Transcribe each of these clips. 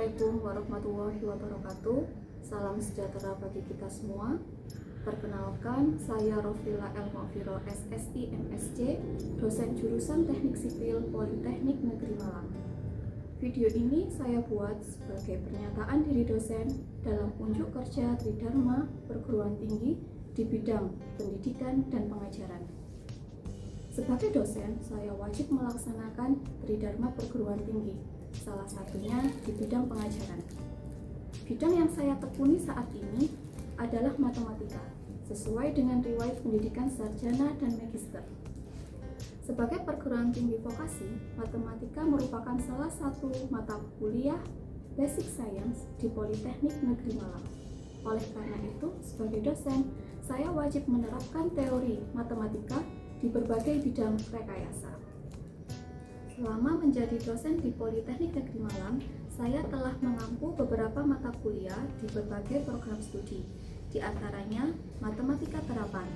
Assalamualaikum warahmatullahi wabarakatuh. Salam sejahtera bagi kita semua. Perkenalkan, saya Rofila Elmofiro SSI MSc, dosen jurusan Teknik Sipil Politeknik Negeri Malang. Video ini saya buat sebagai pernyataan diri dosen dalam unjuk kerja Tridharma Perguruan Tinggi di bidang pendidikan dan pengajaran. Sebagai dosen, saya wajib melaksanakan Tridharma Perguruan Tinggi, salah satunya di bidang pengajaran. Bidang yang saya tekuni saat ini adalah matematika, sesuai dengan riwayat pendidikan sarjana dan magister. Sebagai perguruan tinggi vokasi, matematika merupakan salah satu mata kuliah basic science di Politeknik Negeri Malang. Oleh karena itu, sebagai dosen, saya wajib menerapkan teori matematika di berbagai bidang rekayasa. Selama menjadi dosen di Politeknik Negeri Malang, saya telah mengampu beberapa mata kuliah di berbagai program studi, di antaranya matematika terapan,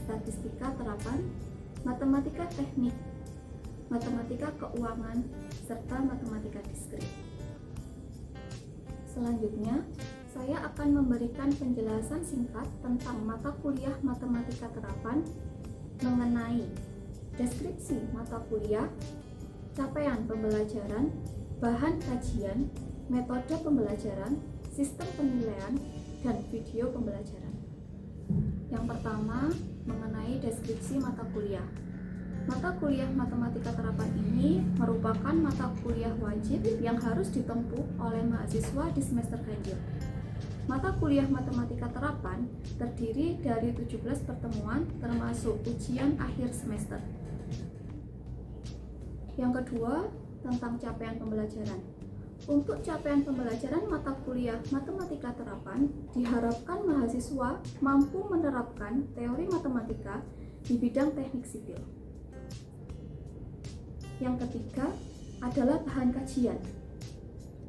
statistika terapan, matematika teknik, matematika keuangan, serta matematika diskrit. Selanjutnya, saya akan memberikan penjelasan singkat tentang mata kuliah matematika terapan mengenai deskripsi mata kuliah, capaian pembelajaran, bahan kajian, metode pembelajaran, sistem penilaian, dan video pembelajaran. Yang pertama, mengenai deskripsi mata kuliah. Mata kuliah matematika terapan ini merupakan mata kuliah wajib yang harus ditempuh oleh mahasiswa di semester ganjil. Mata kuliah matematika terapan terdiri dari 17 pertemuan termasuk ujian akhir semester. Yang kedua, tentang capaian pembelajaran. Untuk capaian pembelajaran mata kuliah matematika terapan, diharapkan mahasiswa mampu menerapkan teori matematika di bidang teknik sipil. Yang ketiga adalah bahan kajian.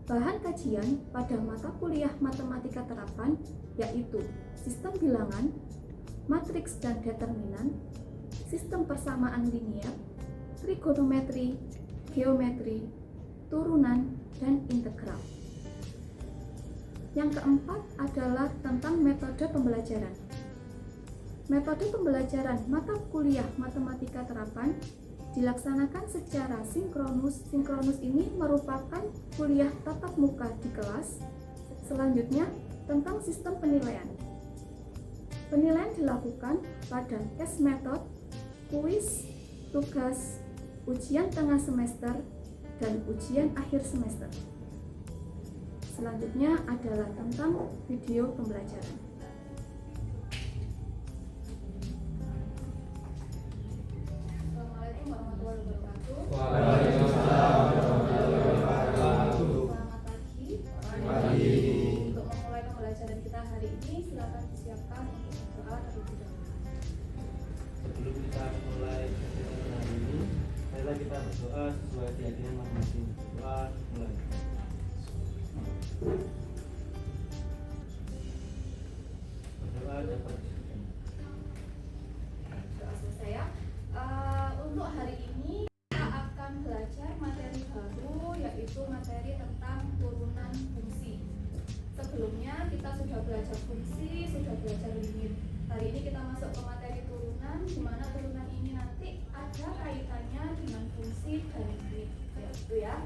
Bahan kajian pada mata kuliah matematika terapan yaitu sistem bilangan, matriks dan determinan, sistem persamaan linier, trigonometri, geometri, turunan, dan integral. Yang keempat adalah tentang metode pembelajaran. Metode pembelajaran mata kuliah matematika terapan dilaksanakan secara sinkronus. Sinkronus ini merupakan kuliah tatap muka di kelas. Selanjutnya, tentang sistem penilaian. Penilaian dilakukan pada case method, kuis, tugas, ujian tengah semester, dan ujian akhir semester. Selanjutnya adalah tentang video pembelajaran. Assalamualaikum warahmatullahi wabarakatuh. Waalaikumsalam warahmatullahi wabarakatuh. Selamat pagi. Untuk memulai pembelajaran kita hari ini, silakan disiapkan untuk berdoa terlebih dahulu. Sebelum kita mulai pembelajaran hari ini, marilah kita berdoa sesuai keyakinan masing-masing. Doa mulai. Berdoa dan berdoa. Doa selesai ya. Untuk hari ini kita akan belajar materi baru, yaitu materi tentang turunan fungsi. Sebelumnya kita sudah belajar fungsi, sudah belajar limit. Hari ini kita masuk ke materi turunan, di mana turunan ini nanti ada kaitannya dengan fungsi dan limit, yaitu ya.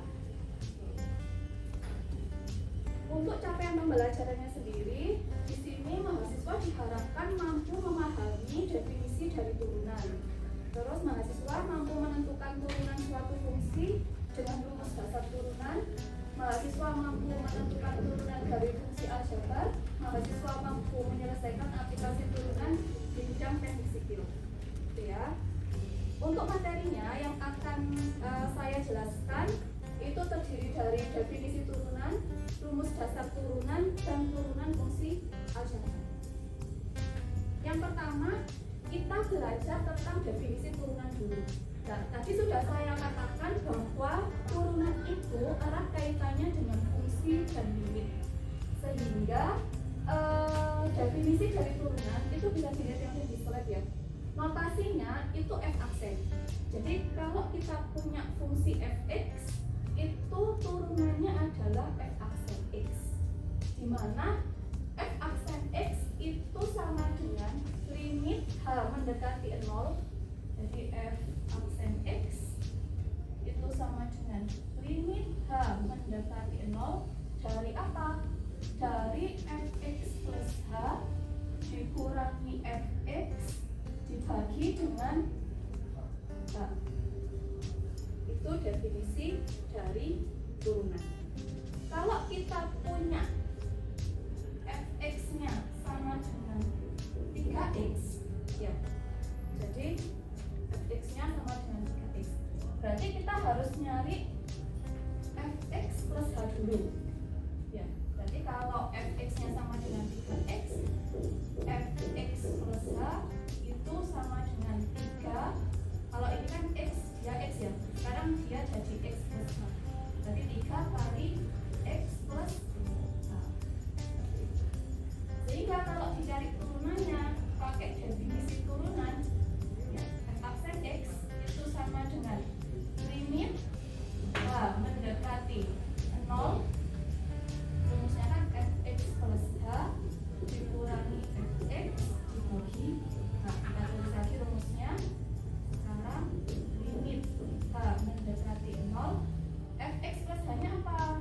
Untuk capaian pembelajarannya sendiri, di sini mahasiswa diharapkan mampu memahami definisi dari turunan. Terus mahasiswa mampu menentukan turunan suatu fungsi dengan rumus dasar turunan. Mahasiswa mampu menentukan turunan dari fungsi aljabar. Mahasiswa mampu menyelesaikan aplikasi turunan di bidang teknik sipil. Gitu ya. Untuk materinya yang akan saya jelaskan itu terdiri dari definisi turunan, rumus dasar turunan, dan turunan fungsi aljabar. Yang pertama, kita belajar tentang definisi turunan dulu. Nah, tadi sudah saya katakan bahwa turunan itu erat kaitannya dengan fungsi dan limit. Sehingga definisi dari turunan itu bisa dilihat yang di slide ya. Notasinya itu f aksen. Jadi kalau kita punya fungsi fx, itu turunannya adalah f aksen. X, di mana f aksen X itu sama dengan limit H mendekati 0. Jadi f aksen X itu sama dengan limit H mendekati 0 dari apa? Dari fx plus H dikurangi fx dibagi dengan H. Itu definisi dari turunan. Kalau kita punya fx-nya sama dengan 3x, ya. Jadi fx-nya sama dengan 3x. Berarti kita harus nyari fx plus h dulu. Ya. Berarti kalau fx-nya sama dengan 3x, fx plus h itu sama dengan 3. Kalau ini kan x, dia x ya. Sekarang dia jadi x plus h. Berarti 3 kali x plus h. Sehingga kalau dicari turunannya pakai definisi turunan, ya, f aksen x itu sama dengan limit h mendekati 0. Rumusnya kan fx plus h dikurangi fx dibagi. Nah, kita tulis lagi rumusnya. Sekarang limit h mendekati 0, fx plus h-nya apa?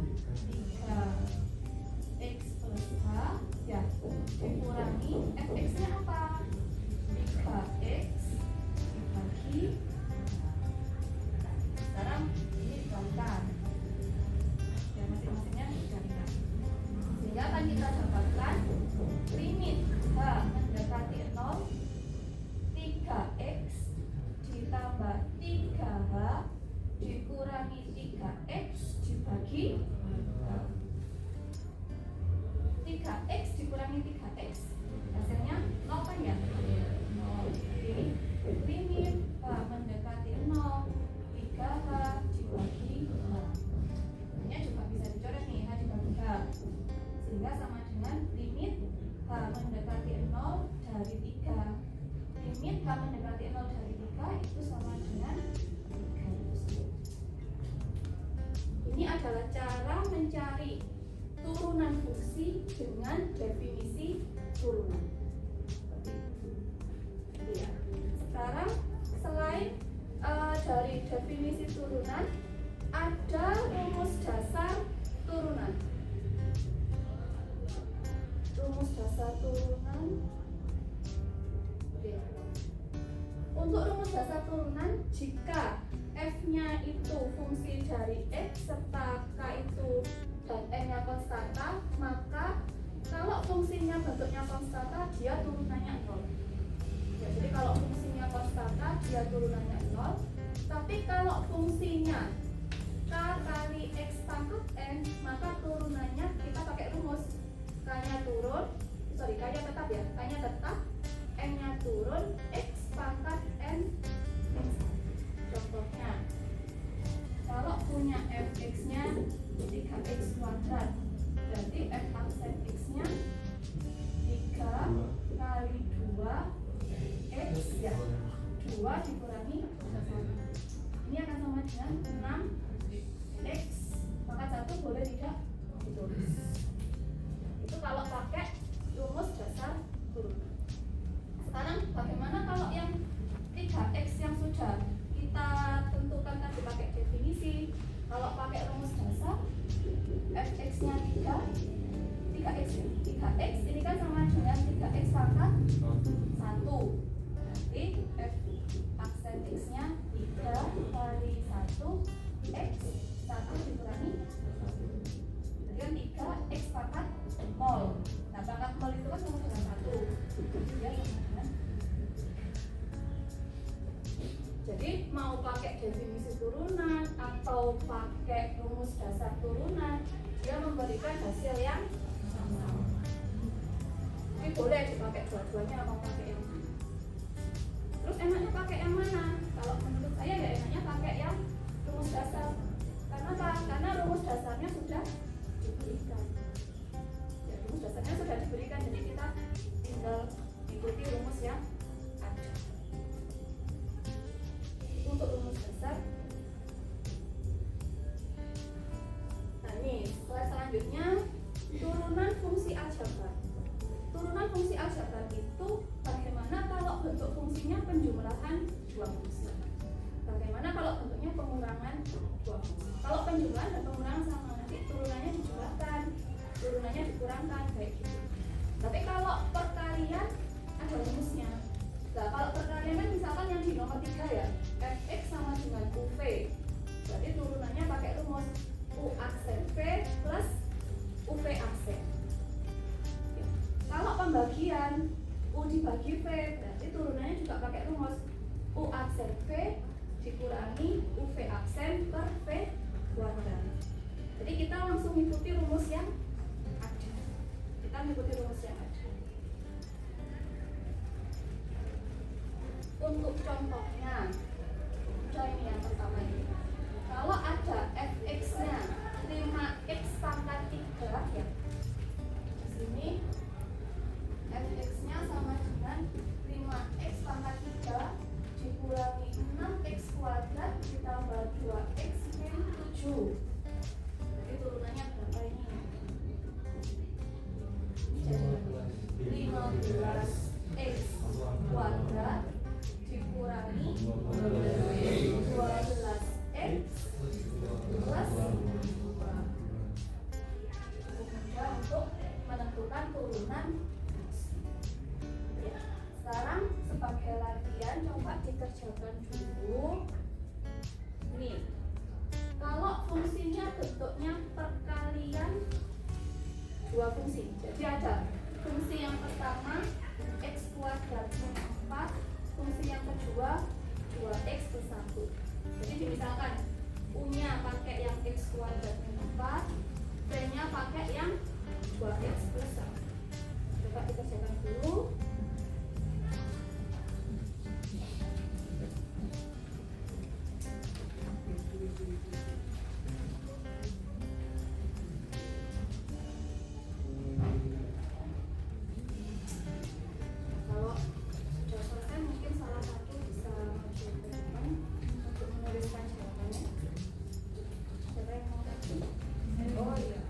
3x plus h, ya, dikurangi fx-nya apa? 3x dibagi. Sekarang ini dikalikan, ya, masing-masingnya dikalikan, sehingga akan kita dapatkan limit h mendekati 0, 3x ditambah 3h dikurangi 3x dibagi 3x dikurangi 3x, hasilnya 0 kan ya? 0. Jadi limit h mendekati 0, 3h dibagi 0. Ini juga bisa dicoret nih, h dibagi h, sehingga sama dengan limit h mendekati 0 dari 3. Limit h mendekati 0 dari 3 itu sama dengan 3. Ini adalah cara mencari turunan fungsi dengan definisi turunan. Seperti itu. Ya. Sekarang selain dari definisi turunan, ada rumus dasar turunan. Rumus dasar turunan. Oke. Untuk rumus dasar turunan, jika f-nya itu fungsi dari x serta k itu dan n-nya konstanta, maka kalau fungsinya bentuknya konstanta, dia turunannya 0. Ya, jadi kalau fungsinya konstanta, dia turunannya 0. Tapi kalau fungsinya k kali x pangkat n, maka turunannya kita pakai rumus k-nya turun, k-nya tetap ya, k-nya tetap, n-nya turun, x pangkat n. Contohnya, kalau punya fx-nya 3x kuadrat, berarti f aksen x-nya 3 kali 2 x, ya, 2 dikurangi 1. Ini akan sama dengan 6x, maka 1 boleh tidak ditulis. Itu kalau pakai rumus dasar turunan. Sekarang bagaimana kalau yang 3x yang sudah kita tentukan tadi pakai definisi? Kalau pakai rumus dasar, fx-nya 3x, 3x ini kan sama dengan 3x pangkat 1. Berarti f aksen x-nya 3 kali 1 x, 1 dikurangi 1. Jadi kan 3x pangkat 0. Nah, pangkat 0 itu kan sama dengan 1. Dia sama dengan. Jadi mau pakai definisi turunan atau pakai rumus dasar turunan, dia memberikan hasil yang sama. Ini boleh dipakai dua-duanya atau pakai yang mana. Terus enaknya pakai yang mana? Kalau menurut saya ya enaknya pakai yang rumus dasar. Karena apa? Karena rumus dasarnya sudah diberikan. Ya, rumus dasarnya sudah diberikan, jadi kita tinggal ikuti rumus yang ada. Untuk rumus dasar. Nah, ini slide selanjutnya penambahan dua fungsi. Bagaimana kalau bentuknya pengurangan dua fungsi? Kalau penjumlahan dan pengurangan sama, nanti turunannya dijumlahkan, turunannya dikurangkan, kayak gitu. Tapi kalau perkalian ada rumusnya. Nah, kalau perkalian kan misalkan yang di nomor 3 ya, fx sama dengan uv. Berarti turunannya pakai rumus u aksen v plus uv aksen. Kalau pembagian u dibagi v, berarti turunannya juga pakai rumus u aksen v dikurangi uv aksen per v kuadrat. Jadi kita langsung mengikuti rumus yang ada. Kita mengikuti rumus yang ada. Untuk contohnya, ini yang pertama ini. Kalau ada fx-nya 5x pangkat 3 ya. Di sini fx-nya sama dengan 5x pangkat 3 dikurangi 6x kuadrat ditambah 2x min 7. Jadi turunannya berapa ini? Jadi 15x kuadrat dikurangi 12x plus 2. Mudah untuk menentukan turunan. Ya. Sekarang sebagai latihan coba dikerjakan dulu. Nih, kalau fungsinya bentuknya perkalian dua fungsi. Jadi ada fungsi yang pertama x kuadrat min 4, fungsi yang kedua 2x plus 1. Jadi misalkan u-nya pakai yang x kuadrat min 4, v-nya pakai yang 2x plus 1. Coba kita kerjakan dulu. Kalau sudah selesai mungkin salah satu bisa maju ke depan untuk menuliskan jawabannya. Siapa yang mau maju? Oh iya.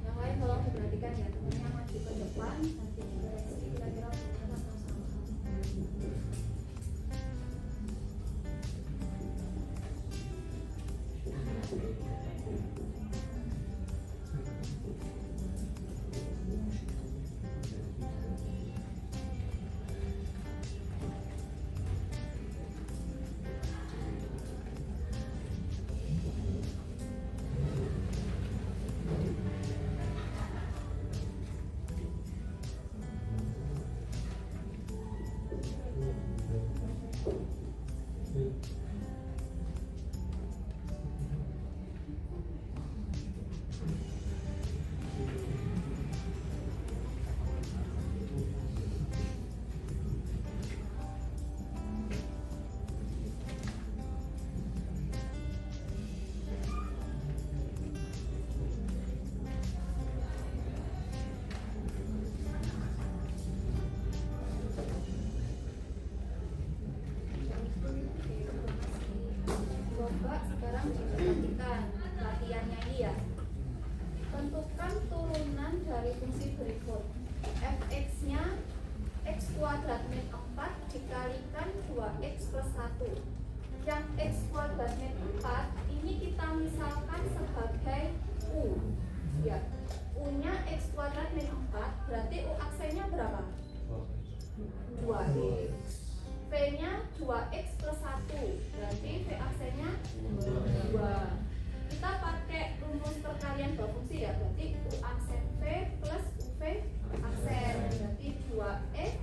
Yang lain tolong diperhatikan ya, temannya maju ke depan nanti dikoreksi kira-kira benar atau salah. Coba sekarang diperhatikan latihannya ini ya. Tentukan turunan dari fungsi berikut. Fx-nya x kuadrat min 4 dikalikan 2x plus 1. Yang x kuadrat min 4 ini kita misalkan sebagai u. Ya, u-nya x kuadrat min 4 berarti u aksennya berapa? 2x. V-nya 2x plus 1, berarti V aksennya 2. Kita pakai rumus perkalian dua fungsi ya, berarti U aksen V plus UV aksen, berarti 2x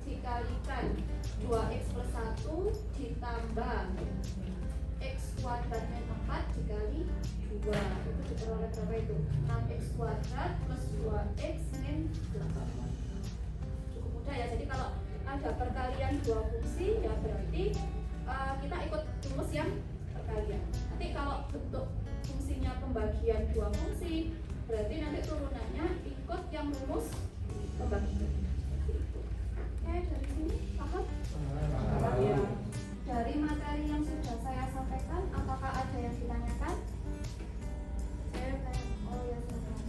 dikalikan 2x plus 1 ditambah X kuadratnya 4 dikali 2 itu diperoleh berapa itu? 6x kuadrat plus 2x min 8. Cukup mudah ya. Jadi kalau ada perkalian dua fungsi ya berarti kita ikut rumus yang perkalian. Nanti kalau bentuk fungsinya pembagian dua fungsi berarti nanti turunannya ikut yang rumus pembagian. Oke, dari sini paham? Ya. Dari materi yang sudah saya sampaikan, apakah ada yang ditanyakan? Saya tanya, oh ya silakan.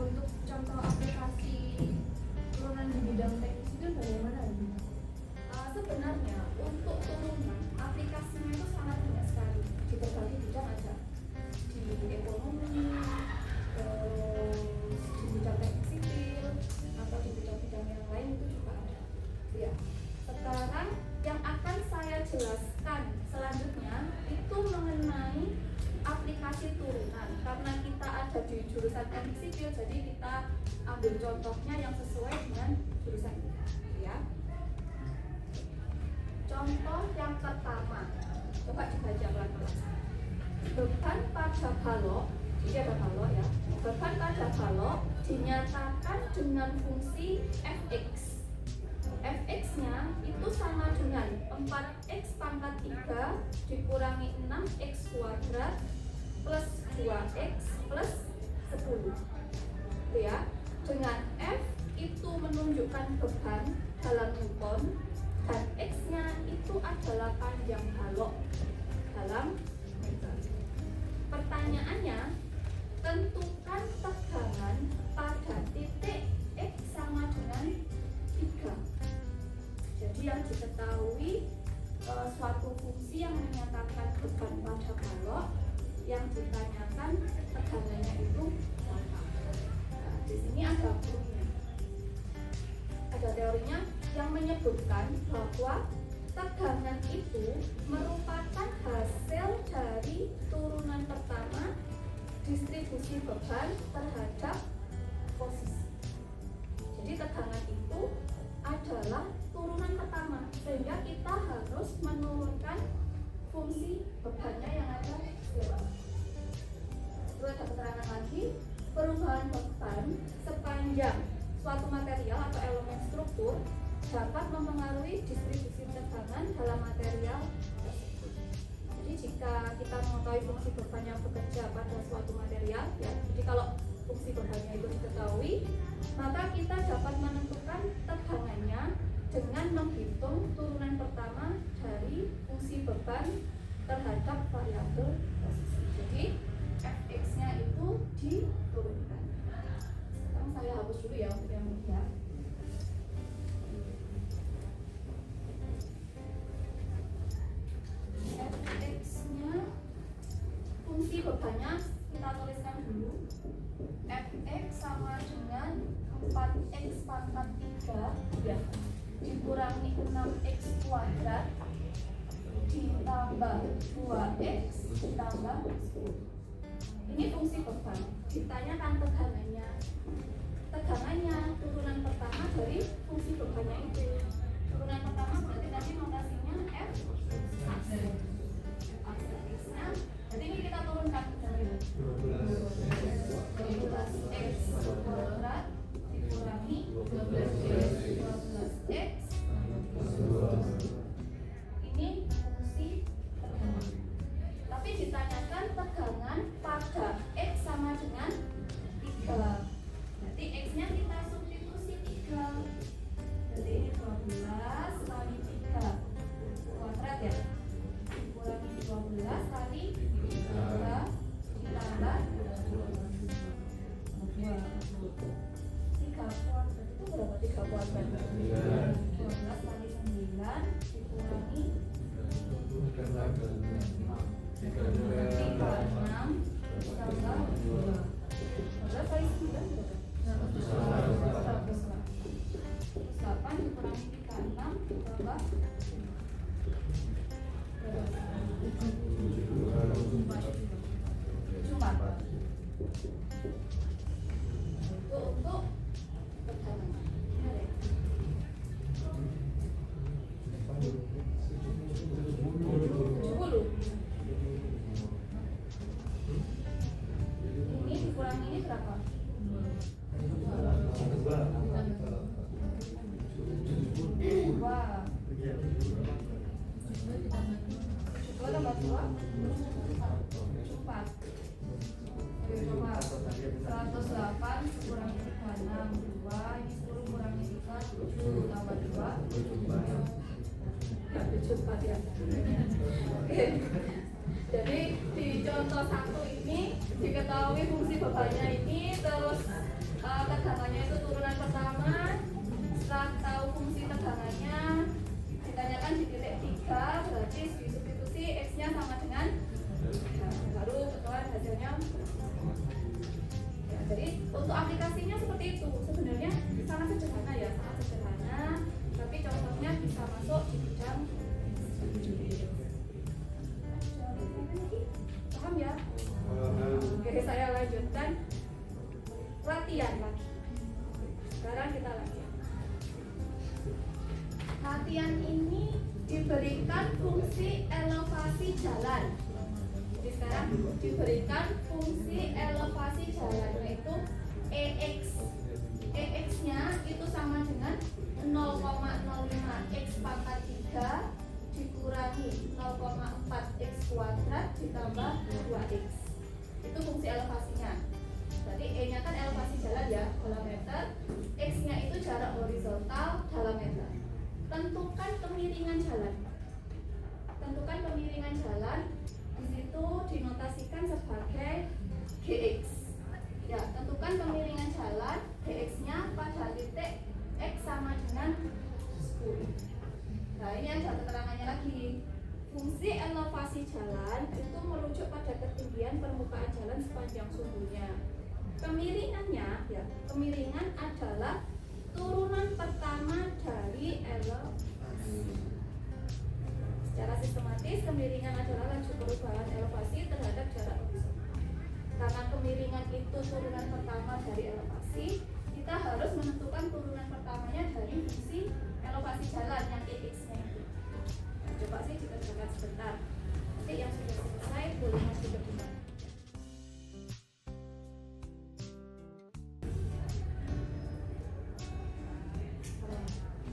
Untuk contoh aplikasi turunan di bidang teknis itu bagaimana ini? Sebenarnya untuk turunan aplikasinya itu sangat banyak sekali di berbagai bidang ada, di ekonomi, di bidang teknik sipil atau di bidang-bidang yang lain itu juga ada. Ya. Sekarang yang akan saya jelaskan selanjutnya itu mengenai aplikasi turunan. Karena kita ada di jurusan teknik sipil, jadi kita ambil contohnya yang sesuai dengan jurusan kita. Ya. Contoh yang pertama, coba dibaca pelan-pelan. Beban pada balok, jadi ada balok ya. Beban pada balok dinyatakan dengan fungsi fx. Fx-nya itu sama dengan 4x pangkat 3 dikurangi 6x kuadrat plus 2x plus 10. Itu ya. Dengan F itu menunjukkan beban dalam Newton dan X-nya itu adalah panjang balok dalam meter. Pertanyaannya, tentukan tegangan pada titik X sama dengan 3. Jadi yang diketahui suatu fungsi yang menyatakan beban pada balok, yang ditanyakan tegangannya itu berapa. Nah, di sini ada proof-nya. Ada teorinya yang menyebutkan bahwa tegangan itu merupakan hasil dari turunan pertama distribusi beban terhadap posisi. Jadi tegangan itu adalah turunan pertama, sehingga kita harus menurunkan fungsi bebannya yang ada di bawah. Itu ada keterangan lagi, perubahan beban sepanjang suatu material atau elemen struktur dapat mempengaruhi distribusi tegangan dalam material tersebut. Jadi jika kita mengetahui fungsi beban yang bekerja pada suatu material, ya, jadi kalau fungsi bebannya itu diketahui, maka kita dapat menentukan tegangannya dengan menghitung turunan pertama dari fungsi beban terhadap variabel posisi. Jadi fx-nya itu diturunkan. Sekarang saya hapus dulu ya untuk yang mudah. Fx-nya, fungsi bebannya kita tuliskan dulu. Fx sama dengan 4x pangkat 3 ya, dikurangi 6x kuadrat ditambah 2x ditambah 10. Ini fungsi beban. Ditanyakan tegangannya. Tegangannya turunan pertama dari fungsi bebannya itu. Turunan pertama berarti nanti notasinya F X-nya. Jadi ini kita turunkan dari 12x kuadrat dikurangi 12x. Ini fungsi tegangan. Tapi ditanyakan tegangan pada X sama dengan 3. Berarti X-nya kita substitusi 3. Jadi ini 12 kali 3 tambah 2 74. Oke, coba 108 kurangi 36 2, ini 10 kurangi 3 7 tambah 2 ya 74 ya. Oke. Jadi di contoh 1 ini diketahui fungsi bebannya ini, terus tegangannya itu turunan pertama. Setelah tahu fungsi tegangannya, ditanyakan di titik 3, berarti disubstitusi X-nya sama dengan baru ketahuan hasilnya. Ya, jadi untuk aplikasinya seperti itu. Sebenarnya sangat sederhana ya, sangat sederhana. Tapi contohnya bisa masuk di bidang. Paham ya? Oke, saya lanjutkan latihan lagi. Sekarang kita latihan. Latihan ini diberikan fungsi elevasi jalan. Jadi sekarang diberikan fungsi elevasi jalan, yaitu EX. EX-nya itu sama dengan 0,05 X pangkat 3 dikurangi 0,4 X kuadrat ditambah 2X. Itu fungsi elevasinya. Berarti E-nya kan elevasi jalan ya, dalam meter. X-nya itu jarak horizontal dalam meter. Tentukan kemiringan jalan. Tentukan kemiringan jalan. Di situ dinotasikan sebagai GX. Ya, tentukan kemiringan jalan. GX-nya pada titik X sama dengan 10. Nah, ini ada keterangannya lagi. Fungsi elevasi jalan itu merujuk pada ketinggian permukaan jalan sepanjang sumbunya. Kemiringannya, ya, kemiringan adalah turunan pertama dari elevasi. Secara sistematis, kemiringan adalah laju perubahan elevasi terhadap jarak horizontal. Karena kemiringan itu turunan pertama dari elevasi, kita harus menentukan turunan pertamanya dari fungsi elevasi jalan yang X-nya itu. Nah, coba sih kita coba sebentar. Nanti yang sudah selesai boleh masuk ke depan.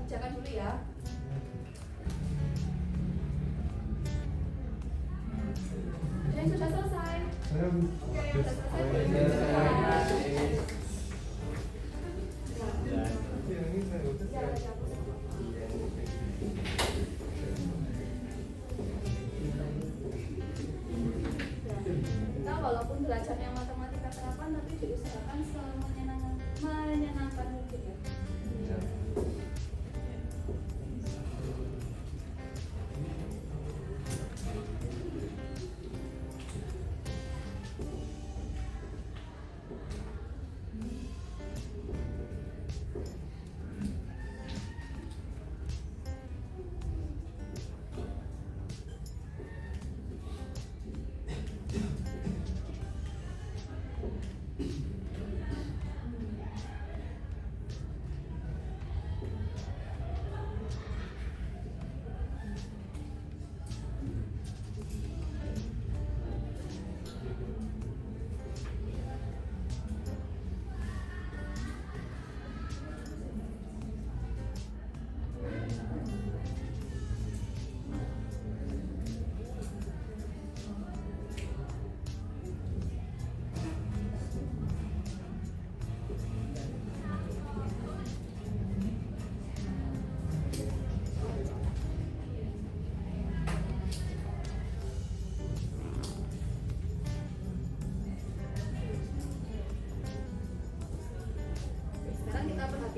Kerjakan dulu ya. Ada yang sudah selesai? Oke, yang sudah selesai boleh dikerjakan. Kita walaupun belajarnya matematika terapan, tapi diusahakan menyenangkan mungkin ya.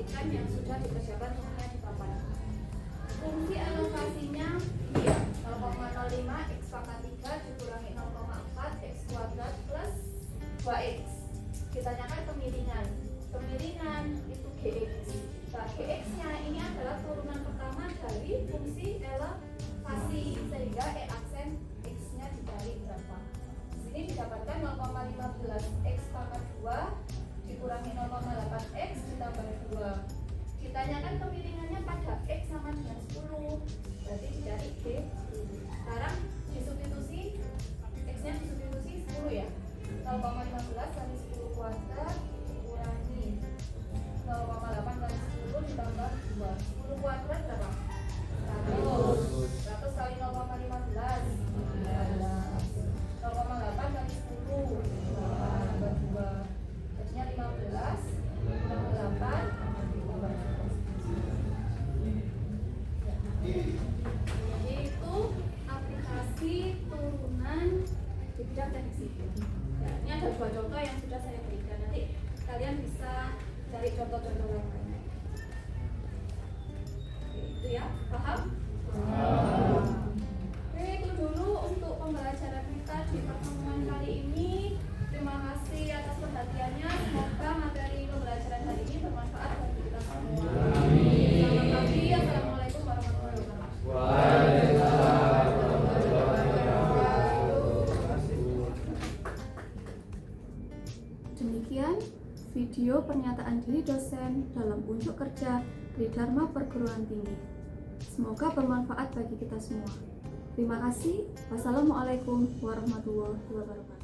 perhatikan yang sudah dikerjakan semuanya di papan. Fungsi alokasinya dia 0,05 x pangkat 3 dikurangi 0,4 x kuadrat plus 2x. Ditanyakan kemiringan. Kemiringan itu gx. Nah, gx-nya ini adalah turunan pertama dari fungsi elevasi, sehingga e aksen x-nya dicari berapa. Di sini didapatkan 0,15 x pangkat 2 dikurangi 0,8 x ditambah 2. Ditanyakan kemiringannya pada x sama dengan 10, berarti dicari g. Sekarang disubstitusi, x-nya disubstitusi 10 ya. 0,15 kali 10 kuadrat dikurangi 0,8 kali 10 ditambah 2. 10 kuadrat berapa? 100. 100 kali 0,15 dua contoh yang sudah saya berikan. Nanti kalian bisa cari contoh-contoh yang lainnya. Oke, itu ya, paham? Oke, itu dulu untuk pembelajaran kita di pertemuan kali ini. Terima kasih atas perhatiannya. Semoga materi pembelajaran hari ini bermanfaat bagi kita semua. Selamat pagi. Assalamualaikum warahmatullahi wabarakatuh. Demikian video pernyataan diri dosen dalam unjuk kerja Tridharma Perguruan Tinggi. Semoga bermanfaat bagi kita semua. Terima kasih. Wassalamualaikum warahmatullahi wabarakatuh.